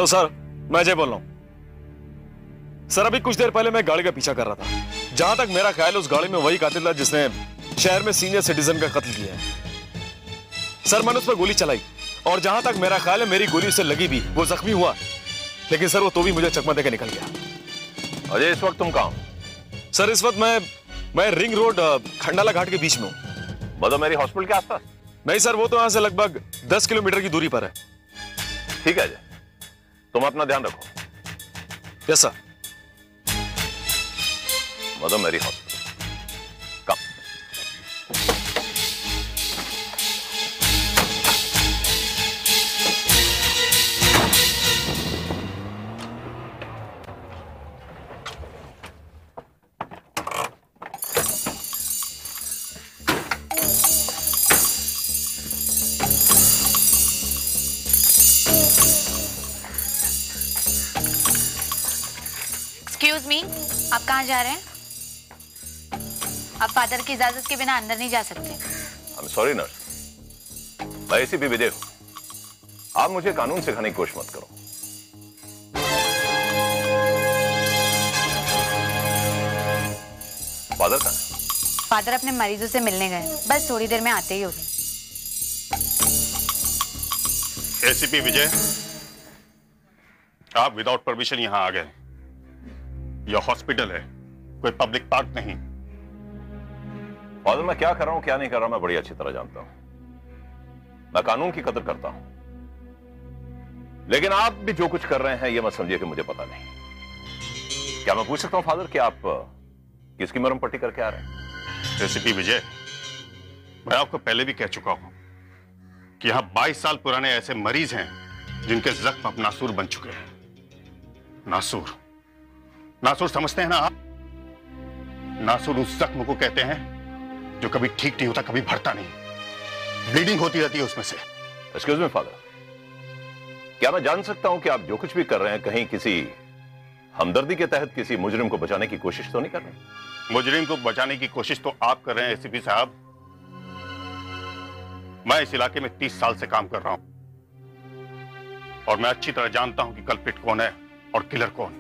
Hello sir, मैं अजय बोल रहा हूं। सर अभी कुछ देर पहले मैं गाड़ी का पीछा कर रहा था। जहां तक मेरा ख्याल है उस गाड़ी में वही कातिल था जिसने शहर में सीनियर सिटीजन का कत्ल किया है। सर मैंने उस पर गोली चलाई और जहां तक मेरा ख्याल है मेरी गोली उससे लगी भी, वो जख्मी हुआ, लेकिन सर वो तो भी मुझे चकमा देकर निकल गया। अजय इस वक्त तुम कहां हो? सर इस वक्त मैं रिंग रोड खंडाला घाट के बीच में हूं। मदर हॉस्पिटल के आसपास? नहीं सर, वो तो यहां से लगभग 10 किलोमीटर की दूरी पर है। ठीक है अजय, तुम अपना ध्यान रखो। Yes sir. मदर मेरी हॉस्पिटल कम। एक्सक्यूज मी, आप कहाँ जा रहे हैं? आप फादर की इजाजत के बिना अंदर नहीं जा सकते। आई एम सॉरी नर्स, मैं एसीपी विजय हूं। आप मुझे कानून सिखाने की कोशिश मत करो। फादर कहाँ है? फादर अपने मरीजों से मिलने गए, बस थोड़ी देर में आते ही होंगे। एसीपी विजय, आप विदाउट परमिशन यहां आ गए। यह हॉस्पिटल है, कोई पब्लिक पार्क नहीं। फादर मैं क्या कर रहा हूं क्या नहीं कर रहा मैं बड़ी अच्छी तरह जानता हूं। मैं कानून की कदर करता हूं, लेकिन आप भी जो कुछ कर रहे हैं यह मत समझिए कि मुझे पता नहीं। क्या मैं पूछ सकता हूं फादर कि आप किसकी मरहम पट्टी करके आ रहे हैं? एसीपी विजय, मैं आपको पहले भी कह चुका हूं कि यहां 22 साल पुराने ऐसे मरीज हैं जिनके जख्म अब नासूर बन चुके हैं। नासूर नासूर समझते हैं ना आप? नासूर उस जख्म को कहते हैं जो कभी ठीक नहीं होता, कभी भरता नहीं, ब्लीडिंग होती रहती है उसमें से। एक्सक्यूज मी फादर, क्या मैं जान सकता हूं कि आप जो कुछ भी कर रहे हैं कहीं किसी हमदर्दी के तहत किसी मुजरिम को बचाने की कोशिश तो नहीं कर रहे? मुजरिम को बचाने की कोशिश तो आप कर रहे हैं एसीपी साहब। मैं इस इलाके में 30 साल से काम कर रहा हूं और मैं अच्छी तरह जानता हूं कि कल्प्रिट कौन है और किलर कौन।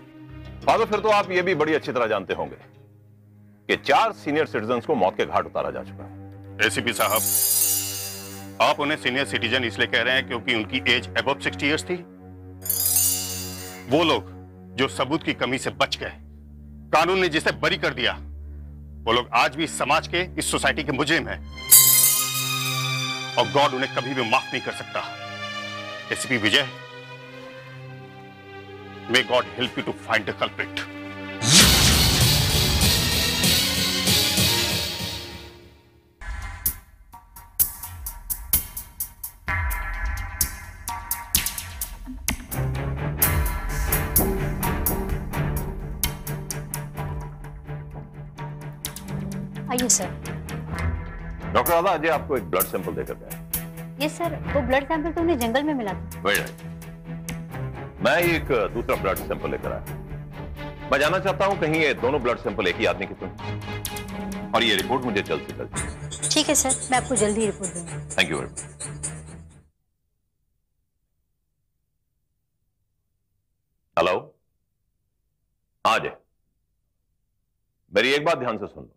फादर फिर तो आप ये भी बड़ी अच्छी तरह जानते होंगे कि 4 सीनियर सिटीजन्स को मौत के घाट उतारा जा चुका है। एसीपी साहब, आप उन्हें सीनियर सिटीजन इसलिए कह रहे हैं क्योंकि उनकी एज अबव 60 इयर्स थी। वो लोग जो सबूत की कमी से बच गए, कानून ने जिसे बरी कर दिया, वो लोग आज भी इस समाज के, इस सोसाइटी के मुजरिम हैं और गॉड उन्हें कभी भी माफ नहीं कर सकता। ACP Vijay, may god help you to find the culprit. आइए सर। डॉक्टर आदा, अजय आपको एक ब्लड सैंपल देकर गया। ये सर, वो ब्लड सैंपल तो उन्हें जंगल में मिला था। Very right. मैं एक दूसरा ब्लड सैंपल लेकर आया। मैं जानना चाहता हूं कहीं ये दोनों ब्लड सैंपल एक ही आदमी के तो, और ये रिपोर्ट मुझे जल्द से जल्द। ठीक है सर, मैं आपको जल्दी रिपोर्ट दूंगा। Thank you very much. Hello, हाँ अजय, मेरी एक बात ध्यान से सुन लो।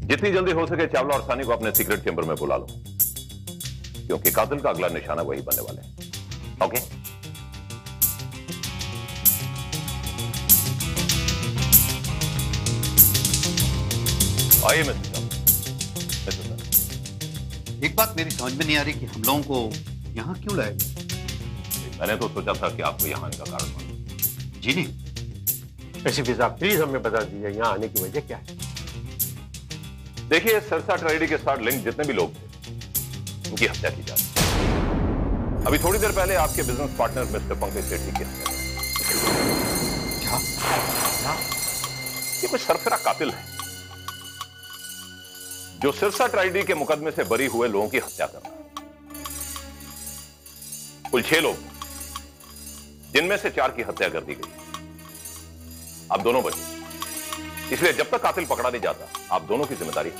जितनी जल्दी हो सके चावला और सानी को अपने सीक्रेट चेंबर में बुला लो, क्योंकि कातिल का अगला निशाना वही बनने वाले हैं। ओके? आइए मिस्टर साहब। एक बात मेरी समझ में नहीं आ रही कि हम लोगों को यहाँ क्यों लाया गया? मैंने तो सोचा था कि आपको यहाँ आने का कारण मालूम। जी नहीं। एसीपी साहब प्लीज हमें बता दीजिए यहाँ आने की वजह क्या है? देखिए, सिरसा ट्रेजेडी के साथ लिंक जितने भी लोग थे उनकी हत्या की जा रही है। अभी थोड़ी देर पहले आपके बिजनेस पार्टनर मिस्टर पंकज सेठी की हत्या की। क्या? ये कोई सरफरा कातिल है जो सिरसा ट्रेजेडी के मुकदमे से बरी हुए लोगों की हत्या कर रहा है। कुल 6 लोग, जिनमें से 4 की हत्या कर दी गई। आप दोनों बचे, इसलिए जब तक कातिल पकड़ा नहीं जाता आप दोनों की जिम्मेदारी है।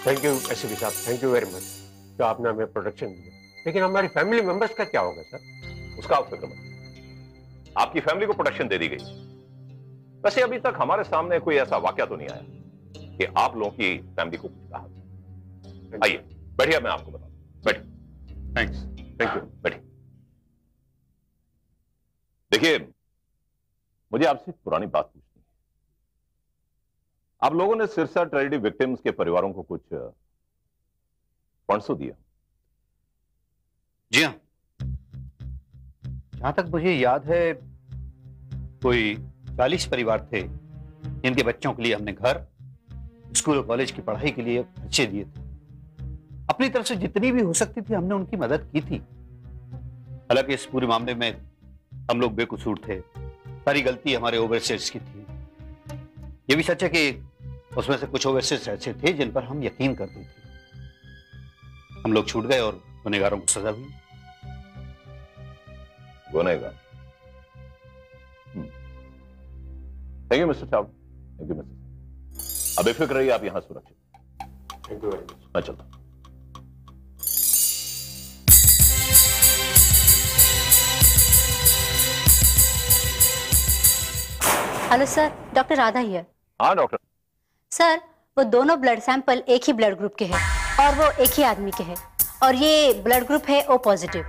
थैंक यू एसीपी साहब, थैंक यू वेरी मच जो आपने हमें प्रोटेक्शन दिया। लेकिन हमारी फैमिली मेंबर्स का क्या होगा सर? उसका आप फिक्र मत कीजिए। आपकी फैमिली को प्रोटेक्शन दे दी गई। वैसे अभी तक हमारे सामने कोई ऐसा वाकया तो नहीं आया कि आप लोगों की फैमिली को कुछ कहा। आइए बैठिए, मैं आपको बताऊं। बैठिए। थैंक्स। Thank you. बैठिए। देखिए, मुझे आपसे एक पुरानी बात पूछनी है। आप लोगों ने सिरसा ट्रेजेडी विक्टिम्स के परिवारों को कुछ फंड्स दिया? जी हाँ, जहां तक मुझे याद है कोई 40 परिवार थे जिनके बच्चों के लिए हमने घर, स्कूल और कॉलेज की पढ़ाई के लिए खर्चे दिए थे। अपनी तरफ से जितनी भी हो सकती थी हमने उनकी मदद की थी। हालांकि इस पूरे मामले में हम लोग बेकसूर थे, सारी गलती हमारे ओवरसीयर्स की थी। यह भी सच है कि उसमें से कुछ ओवरसीयर्स ऐसे थे जिन पर हम यकीन करते थे। हम लोग छूट गए और गुनहगारों को सजा हुई। गुनहगार? Thank you mister Chawla. Thank you mister. अब बेफिक्र रहिए, आप यहां सुरक्षित। Thank you very much. मैं चलता हूं। Hello sir, doctor Radha here. हाँ डॉक्टर। सर, वो दोनों ब्लड सैंपल एक ही ब्लड ग्रुप के हैं और वो एक ही आदमी के हैं, और ये ब्लड ग्रुप है O positive.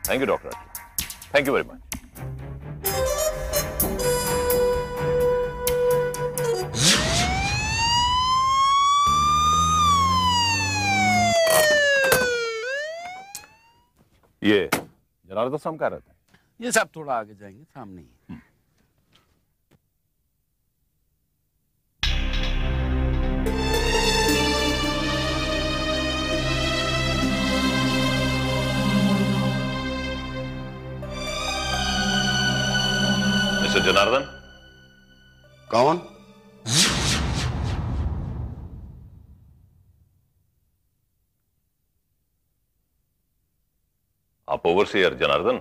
Thank you doctor. Thank you very much. ये जनार्दन साहब कह रहे थे? ये सब थोड़ा आगे जाएंगे, सामने ही। मिस्टर जनार्दन। कौन? आप ओवरसीयर जनार्दन?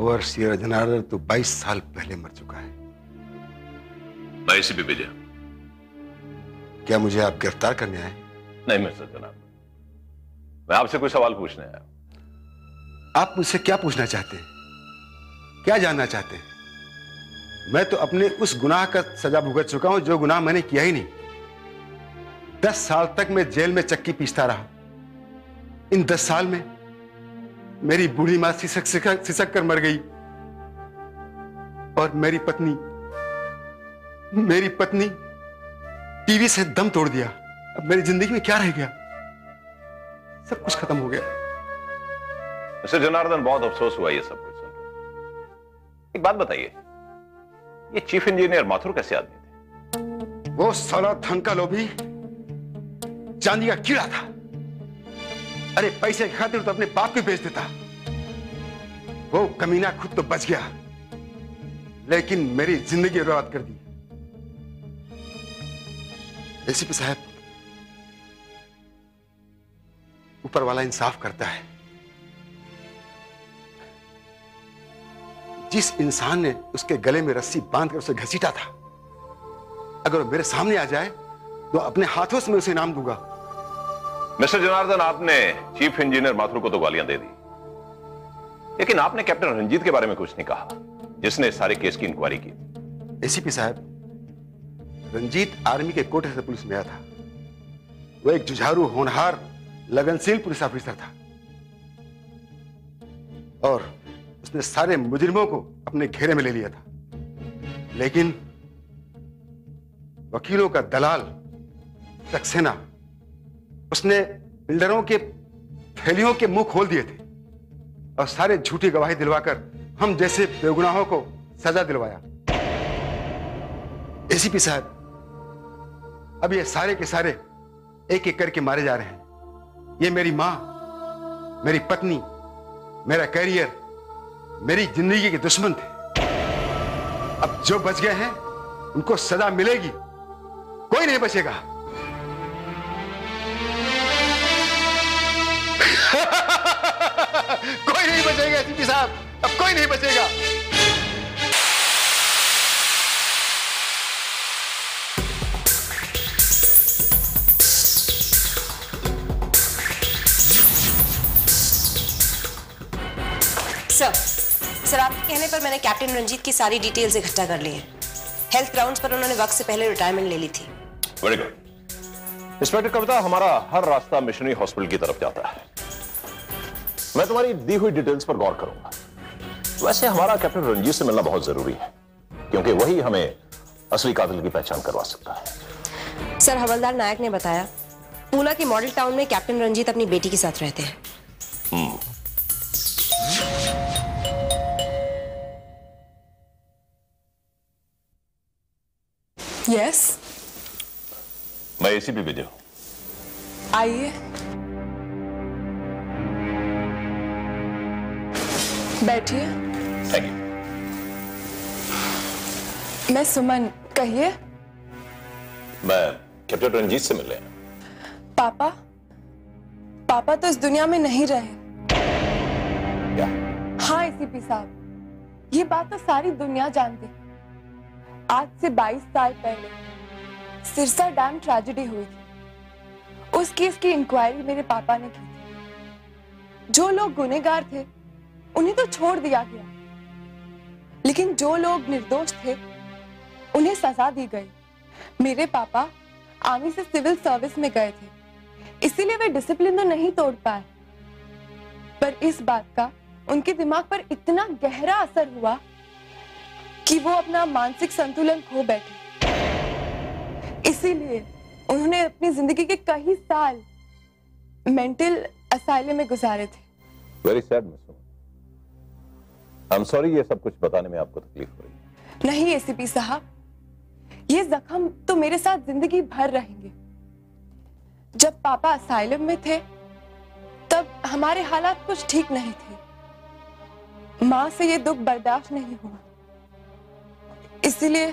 ओवरसीयर जनार्दन तो 22 साल पहले मर चुका है। मैं एसीपी विजय। क्या मुझे आप गिरफ्तार करने आए? नहीं मिस्टर जनार्दन, मैं आपसे कोई सवाल पूछने आया। आप मुझसे क्या पूछना चाहते हैं? क्या जानना चाहते हैं? मैं तो अपने उस गुनाह का सजा भुगत चुका हूं जो गुनाह मैंने किया ही नहीं। 10 साल तक मैं जेल में चक्की पीसता रहा। इन 10 साल में मेरी बूढ़ी मां सिसक कर मर गई और मेरी पत्नी टीवी से दम तोड़ दिया। अब मेरी जिंदगी में क्या रह गया? सब कुछ खत्म हो गया। मिस्टर जनार्दन, बहुत अफसोस हुआ ये सब कुछ सुनकर। एक बात बताइए, ये चीफ इंजीनियर माथुर कैसे आदमी थे? वो साला धन का लोभी चांदी का कीड़ा था। अरे पैसे की खातिर तो अपने बाप को बेच देता। वो कमीना खुद तो बच गया, लेकिन मेरी जिंदगी बर्बाद कर दी। एसीपी साहब, ऊपर वाला इंसाफ करता है। जिस इंसान ने उसके गले में रस्सी बांधकर उसे घसीटा था, अगर वो मेरे सामने आ जाए तो अपने हाथों से मैं उसे इनाम दूंगा। मिस्टर जनार्दन, आपने चीफ इंजीनियर माथुर को तो गालियां दे दी, लेकिन आपने कैप्टन रंजीत के बारे में कुछ नहीं कहा, जिसने सारे केस की इंक्वायरी की। एसीपी साहब, रंजीत आर्मी के कोटे से पुलिस में आया था। वो एक जुझारू, होनहार, लगनशील पुलिस ऑफिसर था और उसने सारे मुजरिमों को अपने घेरे में ले लिया था। लेकिन वकीलों का दलाल सक्सेना, उसने बिल्डरों के थैलियों के मुंह खोल दिए थे और सारे झूठी गवाही दिलवाकर हम जैसे बेगुनाहों को सजा दिलवाया। एसीपी साहब, अब ये सारे के सारे एक एक करके मारे जा रहे हैं। ये मेरी मां, मेरी पत्नी, मेरा कैरियर, मेरी जिंदगी के दुश्मन थे। अब जो बच गए हैं उनको सजा मिलेगी, कोई नहीं बचेगा। कोई नहीं बचेगा एसीपी साहब, अब कोई नहीं बचेगा। सर आपके कहने पर मैंने कैप्टन रंजीत की सारी डिटेल्स इकट्ठा कर ली हैं। हेल्थ ग्राउंड्स पर उन्होंने वक्त से पहले रिटायरमेंट ले ली थी। वेरी गुड इंस्पेक्टर कविता, हमारा हर रास्ता मिशनरी हॉस्पिटल की तरफ जाता है। मैं तुम्हारी दी हुई डिटेल्स पर गौर करूंगा। वैसे हमारा कैप्टन रंजीत से मिलना बहुत जरूरी है, क्योंकि वही हमें असली कातिल की पहचान करवा सकता है। सर हवलदार नायक ने बताया पूना की मॉडल टाउन में कैप्टन रंजीत अपनी बेटी के साथ रहते हैं। यस मैं एसीपी विजय हूं। आइए बैठिए। Thank you. मैं सुमन, कहिए। मैं कैप्टन रंजीत से मिलने आया। पापा तो इस दुनिया में नहीं रहे। क्या? हाँ एसीपी साहब, ये बात तो सारी दुनिया जानती है। आज से 22 साल पहले सिरसा डैम ट्रेजेडी हुई थी। उस केस की इंक्वायरी मेरे पापा ने की थी। जो लोग गुनहगार थे उन्हें तो छोड़ दिया गया, लेकिन जो लोग निर्दोष थे उन्हें सजा दी गई। मेरे पापा आर्मी से सिविल सर्विस में गए थे, इसीलिए वे डिसिप्लिन तो नहीं तोड़ पाए, पर इस बात का उनके दिमाग पर इतना गहरा असर हुआ कि वो अपना मानसिक संतुलन खो बैठे। इसीलिए उन्होंने अपनी जिंदगी के कई साल मेंटल असाइलम में गुजारे थे। Very sad miss. I am sorry, ये सब कुछ बताने में आपको तकलीफ हो रही है। नहीं एसीपी साहब, ये जख्म तो मेरे साथ जिंदगी भर रहेंगे। जब पापा असाइलम में थे तब हमारे हालात कुछ ठीक नहीं थे। मां से ये दुख बर्दाश्त नहीं हुआ, इसीलिए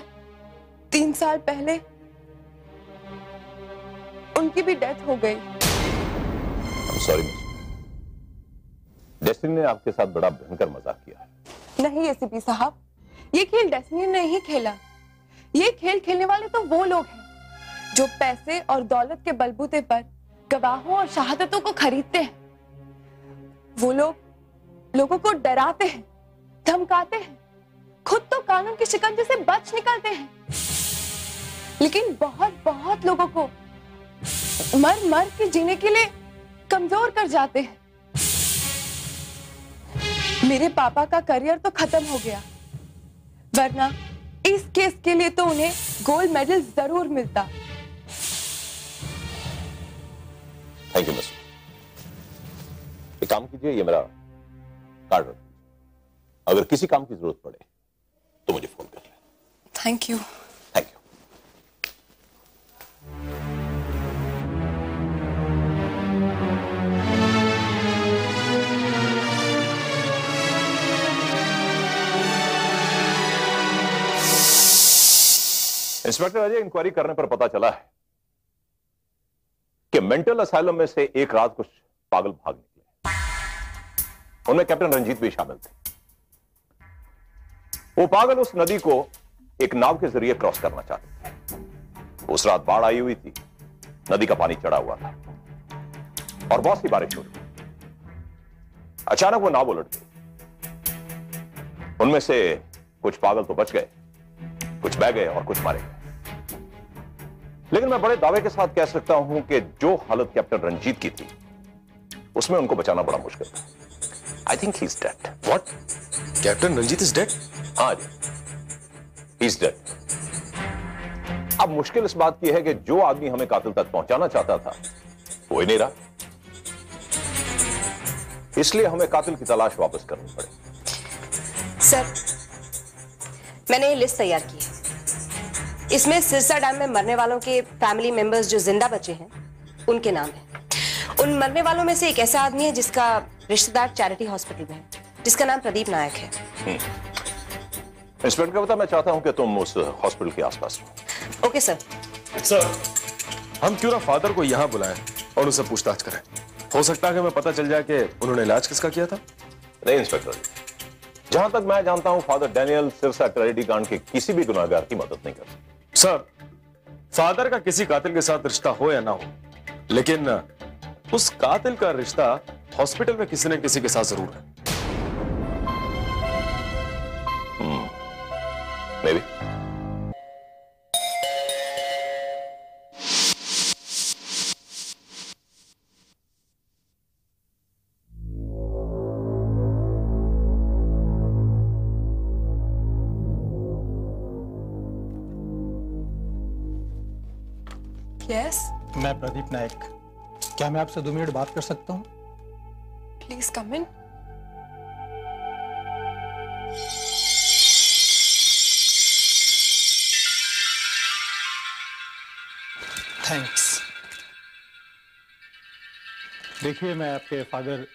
3 साल पहले उनकी भी डेथ हो गई। सॉरी मिस, डेस्टिनी ने आपके साथ बड़ा भयंकर मजाक किया है। नहीं एसीपी साहब, ये खेल डेस्टिनी ने नहीं खेला। ये खेल खेलने वाले तो वो लोग हैं जो पैसे और दौलत के बलबूते पर गवाहों और शहादतों को खरीदते हैं। वो लोग लोगों को डराते हैं, धमकाते हैं, खुद तो कानून की शिकंजे से बच निकलते हैं, लेकिन बहुत लोगों को मर के जीने के लिए कमजोर कर जाते हैं। मेरे पापा का करियर तो खत्म हो गया, वरना इस केस के लिए तो उन्हें गोल्ड मेडल जरूर मिलता। Thank you miss. एक काम कीजिए, ये मेरा कार्ड रखिए। अगर किसी काम की जरूरत पड़े तो मुझे फोन कर लें। Thank you. Thank you. Inspector Ajay, inquiry करने पर पता चला है कि मेंटल असाइलम में से एक रात कुछ पागल भाग निकले। उनमें कैप्टन रंजीत भी शामिल थे। वो पागल उस नदी को एक नाव के जरिए क्रॉस करना चाहते थे। उस रात बाढ़ आई हुई थी, नदी का पानी चढ़ा हुआ था और बहुत सी बारिश हो रही थी। अचानक वो नाव उलट गई। उनमें से कुछ पागल तो बच गए, कुछ बह गए और कुछ मारे गए। लेकिन मैं बड़े दावे के साथ कह सकता हूं कि जो हालत कैप्टन रंजीत की थी उसमें उनको बचाना बड़ा मुश्किल था। I think he is dead. What? Captain Ranjit is dead? हाँ जी, ही इज डेड। अब मुश्किल इस बात की है कि जो आदमी हमें कातिल तक पहुंचाना चाहता था वो ही नहीं रहा, इसलिए हमें कातिल की तलाश वापस करनी पड़ेगी। सर मैंने ये लिस्ट तैयार की है। इसमें सिरसा डैम में मरने वालों के फैमिली मेंबर्स जो जिंदा बचे हैं उनके नाम है। उन मरने वालों में से एक ऐसा आदमी है जिसका रिश्तेदार चैरिटी हॉस्पिटल में है, जिसका नाम प्रदीप नायक है। इंस्पेक्टर कविता, मैं चाहता हूं कि तुम उस हॉस्पिटल के आसपास रहो। Okay sir. सर, हम क्यों ना फादर को यहां बुलाएं और उनसे पूछताछ करें। हो सकता है कि हमें पता चल जाए कि उन्होंने इलाज किसका किया था। नहीं इंस्पेक्टर, जहां तक मैं जानता हूं फादर डैनियल सिरसा ट्रेजेडी कांड के किसी भी गुनाहगार की मदद नहीं कर सकते। सर, फादर का किसी कातिल के साथ रिश्ता हो या ना हो, लेकिन उस कातिल का रिश्ता हॉस्पिटल में किसी न किसी के साथ जरूर है। May be. यस, मैं प्रदीप नायक, क्या मैं आपसे 2 मिनट बात कर सकता हूँ? Please come in. थैंक्स। देखिए, मैं आपके फादर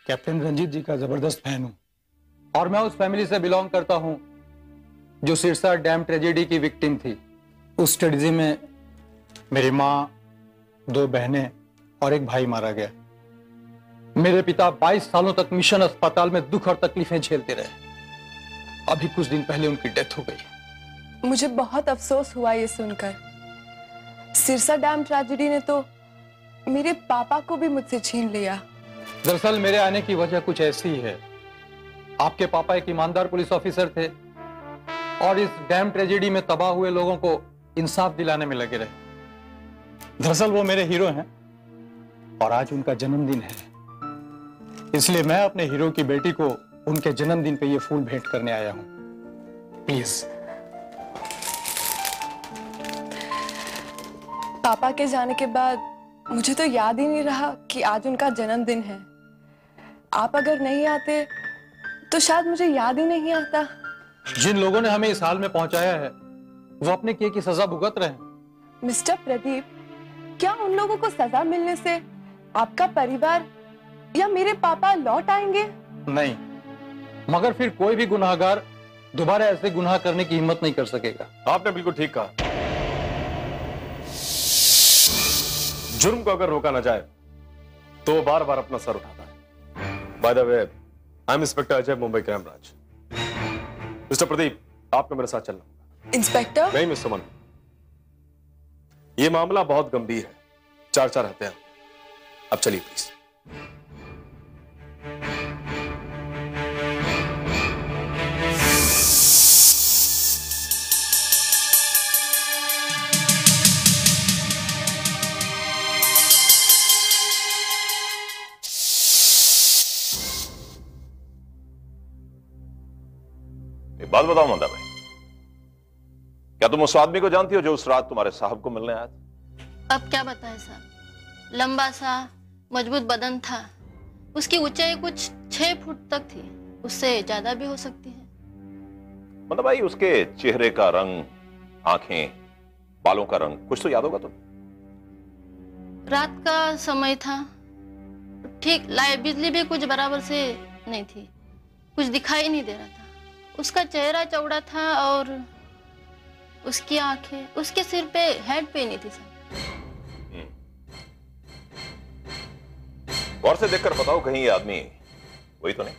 कैप्टन रंजीत जी का जबरदस्त फैन हूँ और मैं उस फैमिली से बिलोंग करता हूँ जो सिरसा डैम ट्रेजेडी की विक्टिम थी। उस ट्रेजेडी में मेरी माँ, 2 बहनें और एक भाई मारा गया। मेरे पिता 22 सालों तक मिशन अस्पताल में दुख और तकलीफें झेलते रहे। अभी कुछ दिन पहले उनकी डेथ हो गई। मुझे बहुत अफसोस हुआ ये सुनकर। सिरसा डैम ट्रेजेडी ने तो मेरे पापा को भी मुझसे छीन लिया। दरअसल मेरे आने की वजह कुछ ऐसी है। आपके पापा एक ईमानदार पुलिस ऑफिसर थे और इस डैम ट्रेजेडी में तबाह हुए लोगों को इंसाफ दिलाने में लगे रहे। दरअसल वो मेरे हीरो हैं और आज उनका जन्मदिन है, इसलिए मैं अपने हीरो की बेटी को उनके जन्मदिन पे ये फूल भेंट करने आया हूं। प्लीज। पापा के जाने के बाद मुझे तो याद ही नहीं रहा कि आज उनका जन्मदिन है। आप अगर नहीं आते तो शायद मुझे याद ही नहीं आता। जिन लोगों ने हमें इस हाल में पहुंचाया है वो अपने किए की सजा भुगत रहे हैं। मिस्टर प्रदीप, क्या उन लोगों को सजा मिलने से आपका परिवार या मेरे पापा लौट आएंगे? नहीं, मगर फिर कोई भी गुनाहगार दोबारा ऐसे गुनाह करने की हिम्मत नहीं कर सकेगा। आपने बिल्कुल ठीक कहा। जुर्म को अगर रोका ना जाए तो बार बार अपना सर उठाता है। By the way, I am inspector Ajay, Mumbai crime branch. Mister Pradeep, आपको मेरे साथ चलना होगा। इंस्पेक्टर? नहीं मिस सुमन, यह मामला बहुत गंभीर है। 4 हत्या। अब चलिए प्लीज। बात बताओ मंदा भाई, क्या तुम उस आदमी को जानती हो जो उस रात तुम्हारे साहब को मिलने आया था? अब क्या बताएं साहब, लंबा सा मजबूत बदन था, उसकी ऊंचाई कुछ 6 फुट तक थी, उससे ज्यादा भी हो सकती है। मंदा भाई, उसके चेहरे का रंग, आंखें, बालों का रंग कुछ तो याद होगा तुम्हें? रात का समय था, ठीक लाइट बिजली भी कुछ बराबर से नहीं थी, कुछ दिखाई नहीं दे रहा था। उसका चेहरा चौड़ा था और उसकी आंखें, उसके सिर पे हेड पे नहीं थी साहब। गौर से देखकर बताओ, कहीं ये आदमी वही तो नहीं?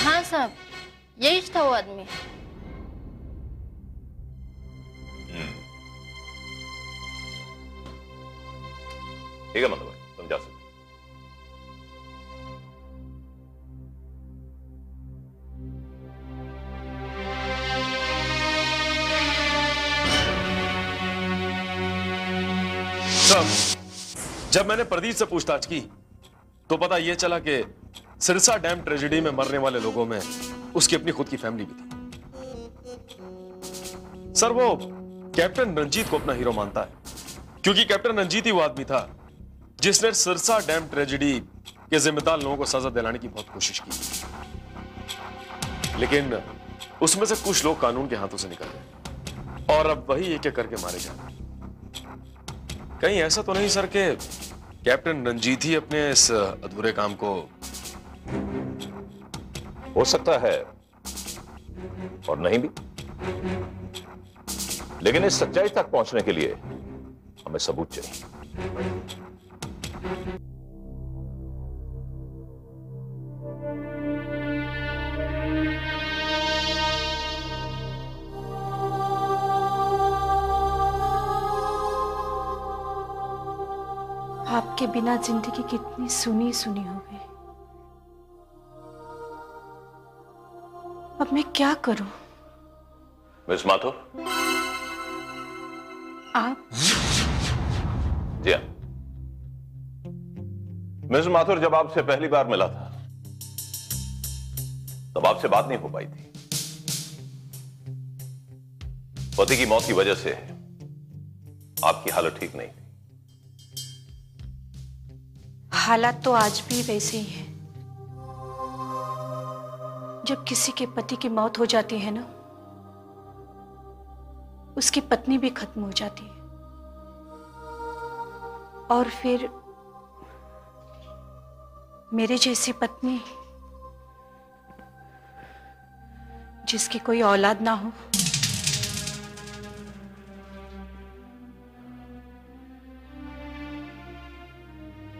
हाँ साहब, यही था वो आदमी। ठीक है मतलब भाई, तुम जा सकते। जब मैंने प्रदीप से पूछताछ की तो पता यह चला कि सिरसा डैम ट्रेजेडी में मरने वाले लोगों में उसकी अपनी खुद की फैमिली भी थी। सर, वो कैप्टन रंजीत को अपना हीरो मानता है, क्योंकि कैप्टन रंजीत ही वो आदमी था जिसने सिरसा डैम ट्रेजेडी के जिम्मेदार लोगों को सजा दिलाने की बहुत कोशिश की, लेकिन उसमें से कुछ लोग कानून के हाथों से निकल गए और अब वही एक एक करके मारे जा रहे। कहीं ऐसा तो नहीं सर कि कैप्टन रंजीत ही अपने इस अधूरे काम को? हो सकता है और नहीं भी, लेकिन इस सच्चाई तक पहुंचने के लिए हमें सबूत चाहिए। आपके बिना जिंदगी कितनी सुनी सुनी हो गई। अब मैं क्या करूं? मिस माथुर। आप? जी हाँ मिस माथुर, जब आपसे पहली बार मिला था तब आपसे बात नहीं हो पाई थी। पति की मौत की वजह से आपकी हालत ठीक नहीं थी। हालात तो आज भी वैसे ही हैं। जब किसी के पति की मौत हो जाती है ना, उसकी पत्नी भी खत्म हो जाती है। और फिर मेरे जैसी पत्नी जिसकी कोई औलाद ना हो,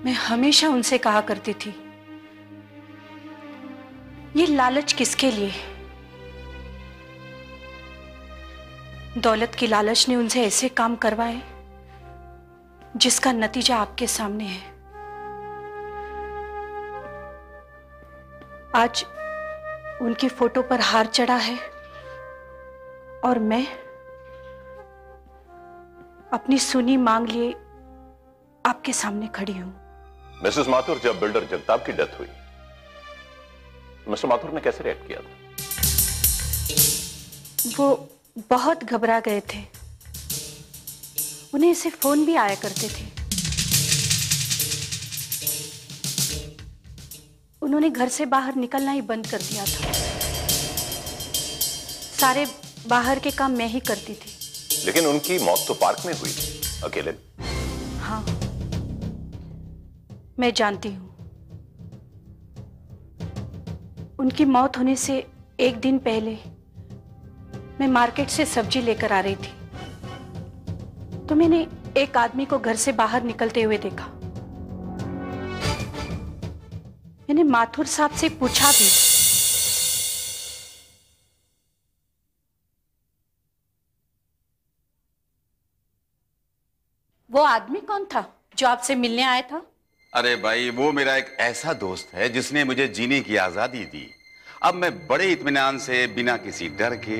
मैं हमेशा उनसे कहा करती थी, ये लालच किसके लिए? दौलत की लालच ने उनसे ऐसे काम करवाए जिसका नतीजा आपके सामने है। आज उनकी फोटो पर हार चढ़ा है और मैं अपनी सुनी मांग लिए आपके सामने खड़ी हूं। मिसेस माथुर, जब बिल्डर जगताप की डेथ हुई, मिस्टर माथुर ने कैसे रिएक्ट किया था? वो बहुत घबरा गए थे। उन्हें ऐसे फोन भी आया करते थे। उन्होंने घर से बाहर निकलना ही बंद कर दिया था। सारे बाहर के काम मैं ही करती थी। लेकिन उनकी मौत तो पार्क में हुई थी, अकेले। हाँ, मैं जानती हूं। उनकी मौत होने से एक दिन पहले मैं मार्केट से सब्जी लेकर आ रही थी, तो मैंने एक आदमी को घर से बाहर निकलते हुए देखा। मैंने माथुर साहब से पूछा भी, वो आदमी कौन था जो आपसे मिलने आया था? अरे भाई, वो मेरा एक ऐसा दोस्त है जिसने मुझे जीने की आजादी दी। अब मैं बड़े इत्मीनान से बिना किसी डर के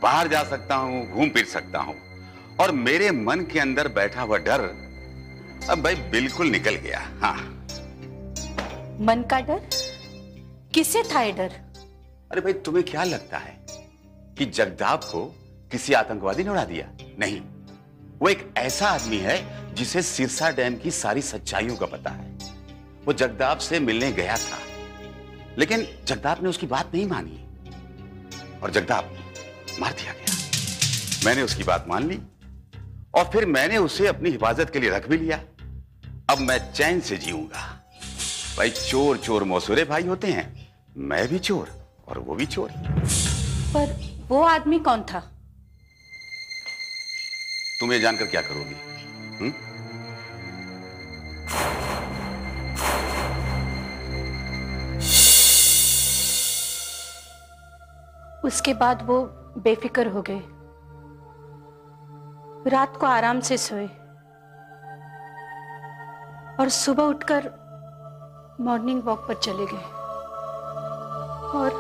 बाहर जा सकता हूँ, घूम फिर सकता हूँ। और मेरे मन के अंदर बैठा हुआ डर अब भाई बिल्कुल निकल गया। हाँ। मन का डर? किससे था ये डर? अरे भाई, तुम्हें क्या लगता है कि जगताप को किसी आतंकवादी ने उड़ा दिया? नहीं, वो एक ऐसा आदमी है जिसे सिरसा डैम की सारी सच्चाइयों का पता है। वो जगताप से मिलने गया था, लेकिन जगताप ने उसकी बात नहीं मानी और जगताप मार दिया गया। मैंने उसकी बात मान ली और फिर मैंने उसे अपनी हिफाजत के लिए रख भी लिया। अब मैं चैन से जीऊंगा। भाई, चोर चोर मौसूरे भाई होते हैं। मैं भी चोर और वो भी चोर। पर वो आदमी कौन था? तुम्हें जानकर क्या करोगी? उसके बाद वो बेफिक्र हो गए। रात को आराम से सोए और सुबह उठकर मॉर्निंग वॉक पर चले गए और